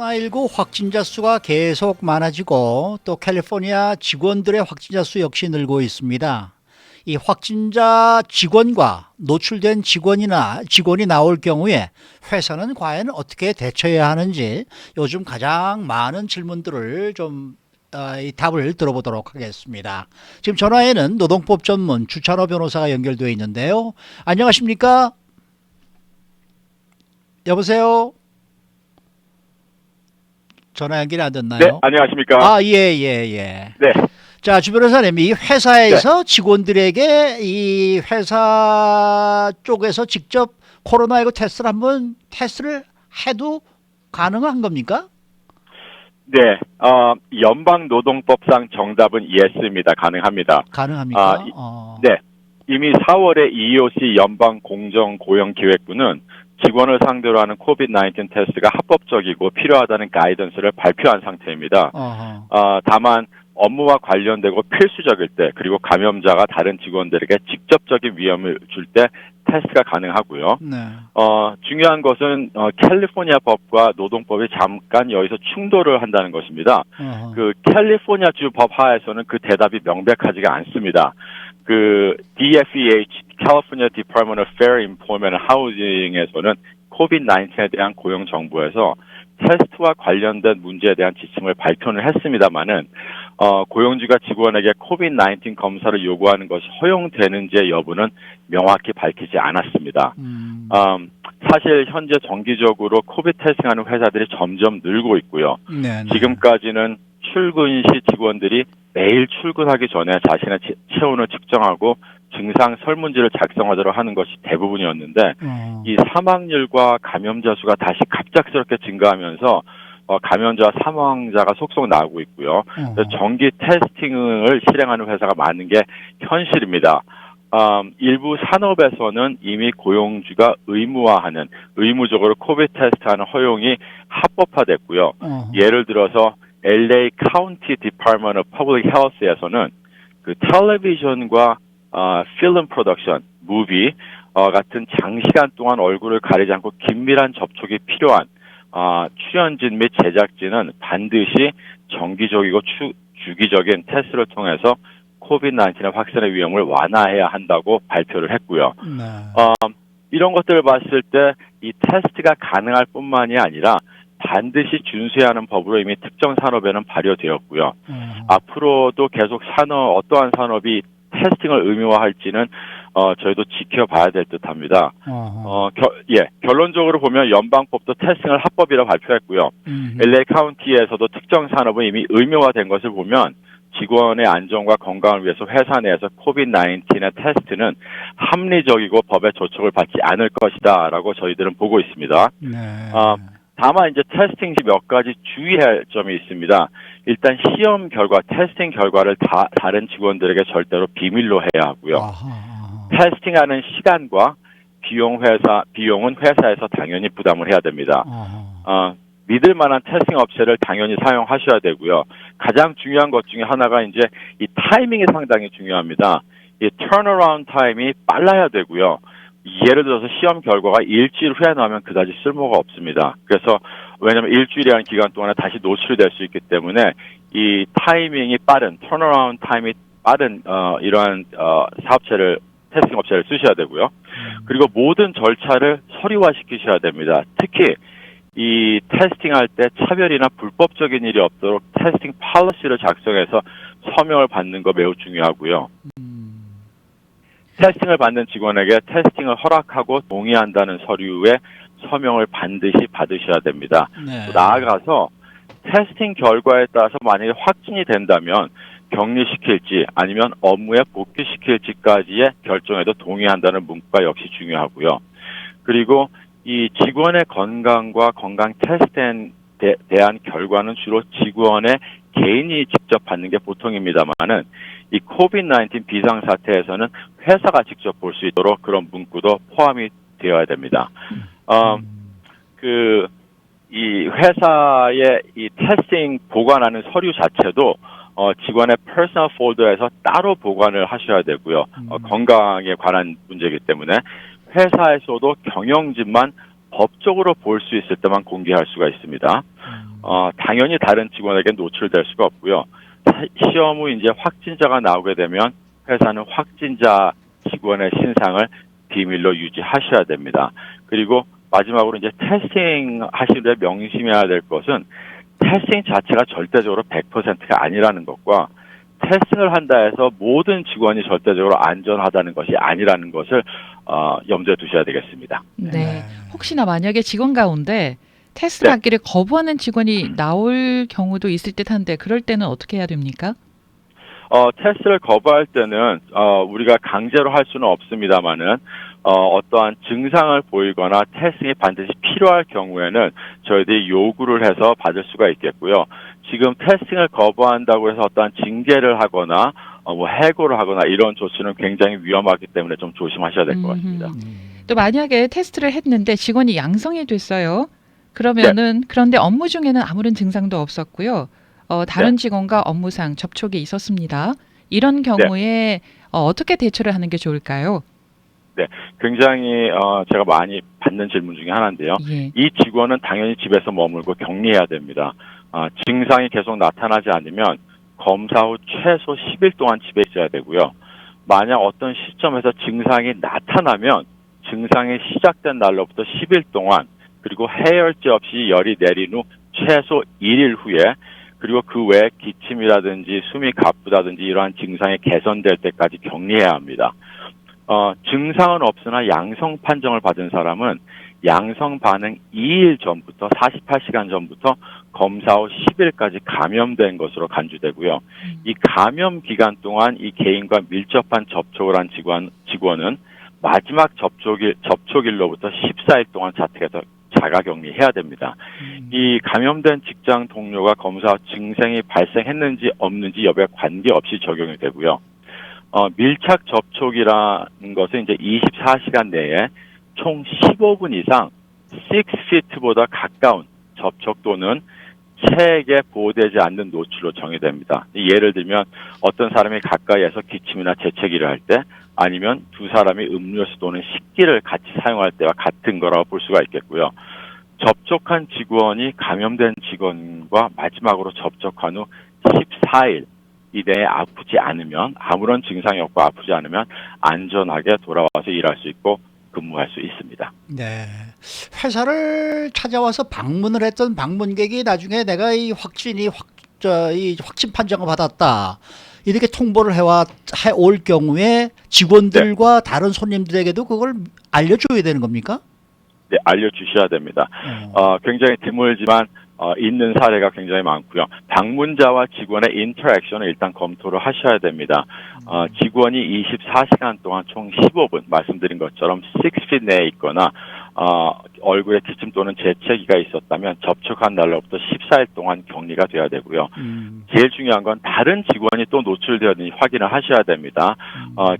코로나19 확진자 수가 계속 많아지고 또 캘리포니아 직원들의 확진자 수 역시 늘고 있습니다. 이 확진자 직원과 노출된 직원이 나올 경우에 회사는 과연 어떻게 대처해야 하는지 요즘 가장 많은 질문들을 이 답을 들어보도록 하겠습니다. 지금 전화에는 노동법 전문 주찬호 변호사가 연결되어 있는데요. 안녕하십니까? 여보세요? 전화 연결이 안 됐나요? 네, 안녕하십니까? 예. 네, 자, 주 변호사님, 이 회사에서 직원들에게 이 회사 쪽에서 직접 코로나19 테스트를 해도 가능한 겁니까? 네, 연방노동법상 정답은 yes입니다. 가능합니다. 가능합니까? 네, 이미 4월에 EEOC 연방공정고용기획부는 직원을 상대로 하는 COVID-19 테스트가 합법적이고 필요하다는 가이던스를 발표한 상태입니다. 다만 업무와 관련되고 필수적일 때, 그리고 감염자가 다른 직원들에게 직접적인 위험을 줄 때 테스트가 가능하고요. 네. 중요한 것은 캘리포니아 법과 노동법이 잠깐 여기서 충돌을 한다는 것입니다. 그 캘리포니아 주 법 하에서는 그 대답이 명백하지가 않습니다. 그 DFEH, California Department of Fair Employment and Housing에서는 COVID-19에 대한 고용 정보에서 테스트와 관련된 문제에 대한 지침을 발표는 했습니다만은 고용주가 직원에게 COVID-19 검사를 요구하는 것이 허용되는지의 여부는 명확히 밝히지 않았습니다. 사실 현재 정기적으로 코비드 테스팅하는 회사들이 점점 늘고 있고요. 네네. 지금까지는 출근 시 직원들이 매일 출근하기 전에 자신의 체온을 측정하고 증상 설문지를 작성하도록 하는 것이 대부분이었는데 이 사망률과 감염자 수가 다시 갑작스럽게 증가하면서 감염자 사망자가 속속 나오고 있고요. 정기 테스팅을 실행하는 회사가 많은 게 현실입니다. 일부 산업에서는 이미 고용주가 의무적으로 코비드 테스트하는 허용이 합법화됐고요. 예를 들어서 LA County Department of Public Health에서는 그 텔레비전과 필름 프로덕션, 무비 같은 장시간 동안 얼굴을 가리지 않고 긴밀한 접촉이 필요한 출연진 및 제작진은 반드시 정기적이고 주기적인 테스트를 통해서 코비드-19의 확산의 위험을 완화해야 한다고 발표를 했고요. 네. 이런 것들을 봤을 때 이 테스트가 가능할 뿐만이 아니라 반드시 준수해야 하는 법으로 이미 특정 산업에는 발효되었고요. 앞으로도 계속 어떠한 산업이 테스팅을 의무화할지는 저희도 지켜봐야 될 듯합니다. 결론적으로 보면 연방법도 테스팅을 합법이라 발표했고요. LA 카운티에서도 특정 산업은 이미 의무화된 것을 보면 직원의 안전과 건강을 위해서 회사 내에서 코비드-19의 테스트는 합리적이고 법의 조촉을 받지 않을 것이다라고 저희들은 보고 있습니다. 네. 다만 이제 테스팅 시 몇 가지 주의할 점이 있습니다. 일단 시험 결과, 테스팅 결과를 다른 직원들에게 절대로 비밀로 해야 하고요. 테스팅하는 시간과 비용은 회사에서 당연히 부담을 해야 됩니다. 믿을 만한 테스팅 업체를 당연히 사용하셔야 되고요. 가장 중요한 것 중에 하나가 이제 이 타이밍이 상당히 중요합니다. 이 턴어라운드 타임이 빨라야 되고요. 예를 들어서 시험 결과가 일주일 후에 나오면 그다지 쓸모가 없습니다. 그래서 왜냐하면 일주일이라는 기간 동안에 다시 노출이 될 수 있기 때문에 이 타이밍이 빠른, 턴어라운드 타임이 빠른 이러한 테스팅 업체를 쓰셔야 되고요. 그리고 모든 절차를 서류화시키셔야 됩니다. 특히 이 테스팅할 때 차별이나 불법적인 일이 없도록 테스팅 팔러시를 작성해서 서명을 받는 거 매우 중요하고요. 테스팅을 받는 직원에게 테스팅을 허락하고 동의한다는 서류에 서명을 반드시 받으셔야 됩니다. 네. 나아가서 테스팅 결과에 따라서 만약에 확진이 된다면 격리시킬지 아니면 업무에 복귀시킬지까지의 결정에도 동의한다는 문구가 역시 중요하고요. 그리고 이 직원의 건강과 건강 테스트에 대한 결과는 주로 직원의 개인이 직접 받는 게 보통입니다만은 이 코비드-19 비상사태에서는 회사가 직접 볼 수 있도록 그런 문구도 포함이 되어야 됩니다. 이 회사의 이 테스팅 보관하는 서류 자체도 직원의 퍼스널 폴더에서 따로 보관을 하셔야 되고요. 건강에 관한 문제이기 때문에 회사에서도 경영진만 법적으로 볼 수 있을 때만 공개할 수가 있습니다. 당연히 다른 직원에게 노출될 수가 없고요. 시험 후 이제 확진자가 나오게 되면 회사는 확진자 직원의 신상을 비밀로 유지하셔야 됩니다. 그리고 마지막으로 이제 테스팅 하시는데 명심해야 될 것은 테스팅 자체가 절대적으로 100%가 아니라는 것과 테스팅을 한다 해서 모든 직원이 절대적으로 안전하다는 것이 아니라는 것을 염두에 두셔야 되겠습니다. 네. 혹시나 만약에 직원 가운데 테스트 받기를 거부하는 직원이 나올 경우도 있을 듯한데 그럴 때는 어떻게 해야 됩니까? 테스트를 거부할 때는 우리가 강제로 할 수는 없습니다만은 어떠한 증상을 보이거나 테스팅이 반드시 필요할 경우에는 저희들이 요구를 해서 받을 수가 있겠고요. 지금 테스팅을 거부한다고 해서 어떠한 징계를 하거나 뭐 해고를 하거나 이런 조치는 굉장히 위험하기 때문에 좀 조심하셔야 될 것 같습니다. 또 만약에 테스트를 했는데 직원이 양성이 됐어요. 그러면은 그런데 업무 중에는 아무런 증상도 없었고요. 다른 직원과 업무상 접촉이 있었습니다. 이런 경우에 어떻게 대처를 하는 게 좋을까요? 네, 굉장히 제가 많이 받는 질문 중에 하나인데요. 예. 이 직원은 당연히 집에서 머물고 격리해야 됩니다. 증상이 계속 나타나지 않으면 검사 후 최소 10일 동안 집에 있어야 되고요. 만약 어떤 시점에서 증상이 나타나면 증상이 시작된 날로부터 10일 동안 그리고 해열제 없이 열이 내린 후 최소 1일 후에 그리고 그 외에 기침이라든지 숨이 가쁘다든지 이러한 증상이 개선될 때까지 격리해야 합니다. 증상은 없으나 양성 판정을 받은 사람은 양성 반응 2일 전부터 48시간 전부터 검사 후 10일까지 감염된 것으로 간주되고요. 이 감염 기간 동안 이 개인과 밀접한 접촉을 한 직원은 마지막 접촉일로부터 14일 동안 자택에서 자가격리해야 됩니다. 이 감염된 직장 동료가 검사 후 증상이 발생했는지 없는지 여부에 관계없이 적용이 되고요. 밀착 접촉이라는 것은 이제 24시간 내에 총 15분 이상 6feet보다 가까운 접촉 또는 체액에 보호되지 않는 노출로 정의됩니다. 예를 들면 어떤 사람이 가까이에서 기침이나 재채기를 할 때 아니면 두 사람이 음료수 또는 식기를 같이 사용할 때와 같은 거라고 볼 수가 있겠고요. 접촉한 직원이 감염된 직원과 마지막으로 접촉한 후 14일 이내에 아프지 않으면 아무런 증상이 없고 아프지 않으면 안전하게 돌아와서 일할 수 있고 근무할 수 있습니다. 네. 회사를 찾아와서 방문을 했던 방문객이 나중에 내가 이 확진 판정을 받았다. 이렇게 통보를 해올 경우에 직원들과 다른 손님들에게도 그걸 알려줘야 되는 겁니까? 네, 알려주셔야 됩니다. 굉장히 드물지만 있는 사례가 굉장히 많고요. 방문자와 직원의 인터랙션을 일단 검토를 하셔야 됩니다. 직원이 24시간 동안 총 15분 말씀드린 것처럼 6feet 내에 있거나 얼굴에 기침 또는 재채기가 있었다면 접촉한 날로부터 14일 동안 격리가 돼야 되고요. 제일 중요한 건 다른 직원이 또 노출되었는지 확인을 하셔야 됩니다.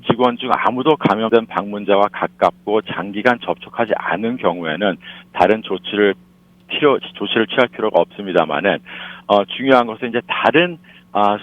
직원 중 아무도 감염된 방문자와 가깝고 장기간 접촉하지 않은 경우에는 다른 조치를 취할 필요가 없습니다만은 중요한 것은 이제 다른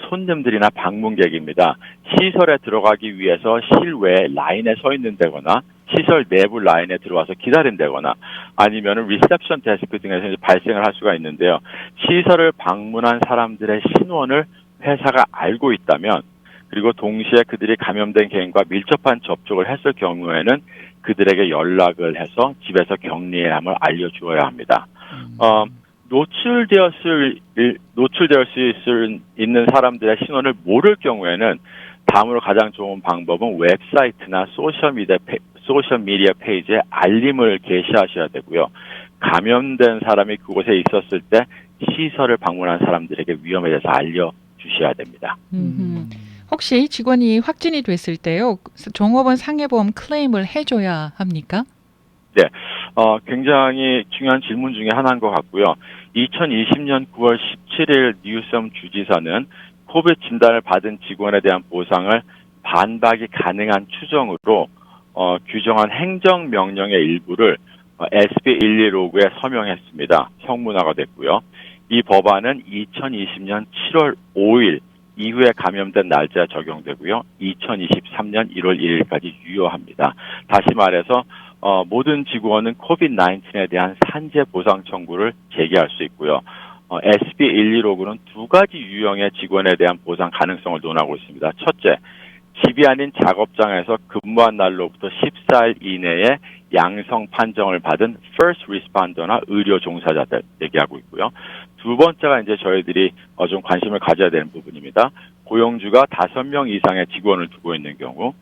손님들이나 방문객입니다. 시설에 들어가기 위해서 실외 라인에 서 있는다거나 시설 내부 라인에 들어와서 기다린다거나 아니면은 리셉션 데스크 등에서 발생을 할 수가 있는데요. 시설을 방문한 사람들의 신원을 회사가 알고 있다면 그리고 동시에 그들이 감염된 개인과 밀접한 접촉을 했을 경우에는 그들에게 연락을 해서 집에서 격리함을 알려주어야 합니다. 노출되어 있는 사람들의 신원을 모를 경우에는 다음으로 가장 좋은 방법은 웹사이트나 소셜미디어 페이지에 알림을 게시하셔야 되고요. 감염된 사람이 그곳에 있었을 때 시설을 방문한 사람들에게 위험에 대해서 알려주셔야 됩니다. 혹시 직원이 확진이 됐을 때요, 종업원 상해보험 클레임을 해줘야 합니까? 네, 굉장히 중요한 질문 중에 하나인 것 같고요. 2020년 9월 17일 뉴섬 주지사는 코비드 진단을 받은 직원에 대한 보상을 반박이 가능한 추정으로 규정한 행정명령의 일부를 SB 115구에 서명했습니다. 형문화가 됐고요. 이 법안은 2020년 7월 5일 이후에 감염된 날짜에 적용되고요. 2023년 1월 1일까지 유효합니다. 다시 말해서 모든 직원은 코비드-19에 대한 산재 보상 청구를 제기할 수 있고요. SB 115구는 두 가지 유형의 직원에 대한 보상 가능성을 논하고 있습니다. 첫째, 집이 아닌 작업장에서 근무한 날로부터 14일 이내에 양성 판정을 받은 first responder나 의료 종사자들 얘기하고 있고요. 두 번째가 이제 저희들이 좀 관심을 가져야 되는 부분입니다. 고용주가 5명 이상의 직원을 두고 있는 경우,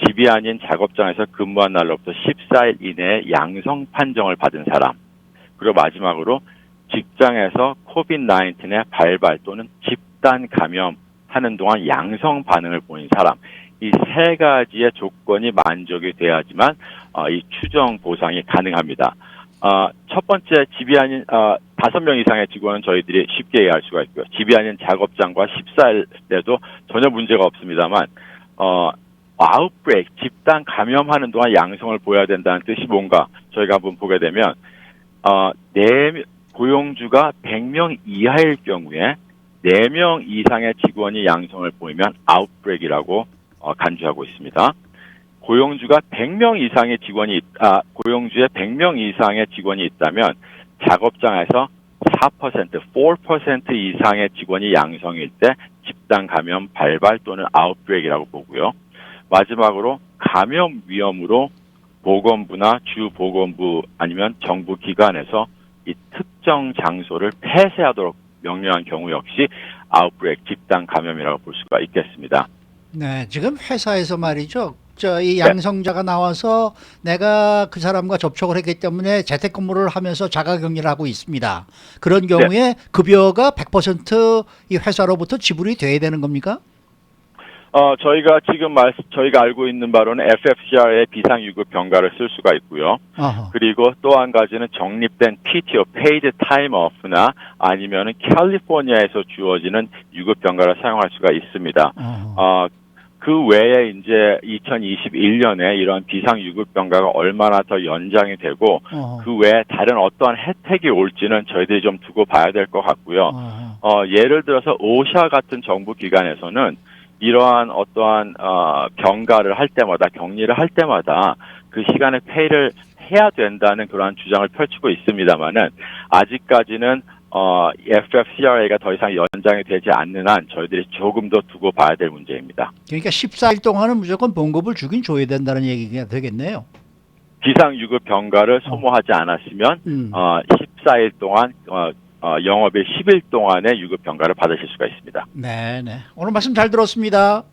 집이 아닌 작업장에서 근무한 날로부터 14일 이내에 양성 판정을 받은 사람, 그리고 마지막으로 직장에서 코비드-19의 발발 또는 집단 감염하는 동안 양성 반응을 보인 사람, 이 세 가지의 조건이 만족이 돼야지만 이 추정 보상이 가능합니다. 첫 번째, 집이 아닌 5명 이상의 직원은 저희들이 쉽게 이해할 수가 있고요. 집이 아닌 작업장과 14일에도 전혀 문제가 없습니다만 아웃브레이크, 집단 감염하는 동안 양성을 보여야 된다는 뜻이 뭔가 저희가 한번 보게 되면 고용주가 100명 이하일 경우에 4명 이상의 직원이 양성을 보이면 아웃브레이크라고 간주하고 있습니다. 고용주가 100명 이상의 고용주의 100명 이상의 직원이 있다면 작업장에서 4% 이상의 직원이 양성일 때 집단 감염 발발 또는 아웃브레이크라고 보고요. 마지막으로 감염 위험으로 보건부나 주보건부 아니면 정부 기관에서 이 특정 장소를 폐쇄하도록 명령한 경우 역시 아웃브레이크 집단 감염이라고 볼 수가 있겠습니다. 네, 지금 회사에서 말이죠. 이 양성자가 나와서 내가 그 사람과 접촉을 했기 때문에 재택근무를 하면서 자가격리를 하고 있습니다. 그런 경우에 급여가 100%이 회사로부터 지불이 돼야 되는 겁니까? 저희가 알고 있는 바로는 FFCR의 비상유급 병가를 쓸 수가 있고요. 그리고 또 한 가지는 적립된 PTO, Paid Time Off나 아니면은 캘리포니아에서 주어지는 유급 병가를 사용할 수가 있습니다. 그 외에 이제 2021년에 이런 비상유급 병가가 얼마나 더 연장이 되고 그 외에 다른 어떠한 혜택이 올지는 저희들이 좀 두고 봐야 될 것 같고요. 예를 들어서 오샤 같은 정부 기관에서는 이러한 어떠한 병가를 할 때마다 격리를 할 때마다 그 시간에 페이를 해야 된다는 그러한 주장을 펼치고 있습니다만은 아직까지는 FFCRA가 더 이상 연장이 되지 않는 한 저희들이 조금 더 두고 봐야 될 문제입니다. 그러니까 14일 동안은 무조건 봉급을 주긴 줘야 된다는 얘기가 되겠네요. 비상유급 병가를 소모하지 않았으면 14일 동안 영업일 10일 동안의 유급 병가를 받으실 수가 있습니다. 네. 오늘 말씀 잘 들었습니다.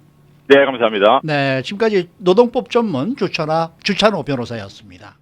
네, 감사합니다. 네, 지금까지 노동법 전문 주찬호 변호사였습니다.